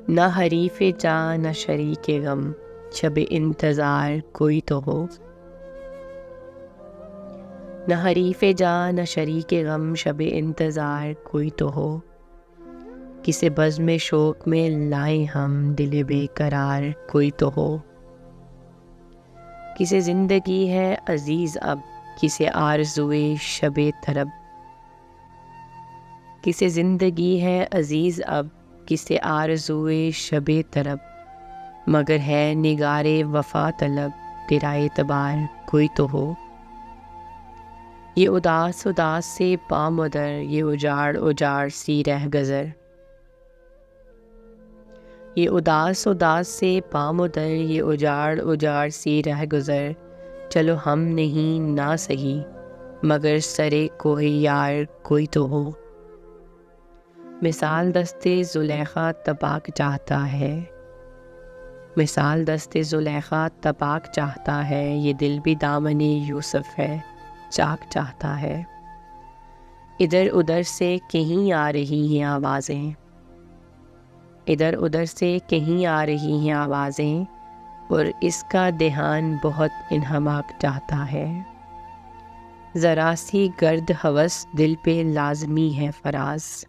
نہ حریف جاں نہ شریک غم، شب انتظار کوئی تو ہو۔ نہ حریف جاں نہ شریک غم، شب انتظار کوئی تو ہو۔ کسے بزم شوق میں لائیں ہم، دل بے قرار کوئی تو ہو۔ کسے زندگی ہے عزیز اب، کسے آرزوئے شب طرب۔ کسے زندگی ہے عزیز اب، کسے آرزوئے شب طرب، مگر ہے نگار وفا طلب، تیرا اعتبار کوئی تو ہو۔ یہ اداس اداس سے پام ادر، یہ اجاڑ اجاڑ سی رہ گزر۔ یہ اداس اداس سے پام ادر، یہ اجاڑ اجاڑ سی رہ گزر۔ چلو ہم نہیں نہ سہی، مگر سرے کوہ یار کوئی تو ہو۔ مثال دست زلیخا تپاک چاہتا ہے، مثال دست زلیخا تپاک چاہتا ہے، یہ دل بھی دامن یوسف ہے، چاک چاہتا ہے۔ ادھر ادھر سے کہیں آ رہی ہیں آوازیں، ادھر ادھر سے کہیں آ رہی ہیں آوازیں، اور اس کا دھیان بہت انہماک چاہتا ہے۔ ذرا سی گرد ہوس دل پہ لازمی ہے فراز،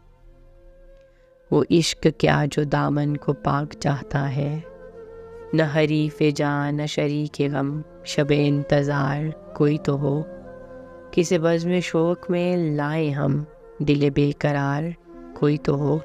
وہ عشق کیا جو دامن کو پاک چاہتا ہے۔ نہ حریف جاں نہ شریک غم، شب انتظار کوئی تو ہو۔ کسے بزم شوق میں لائیں ہم، دل بے قرار کوئی تو ہو۔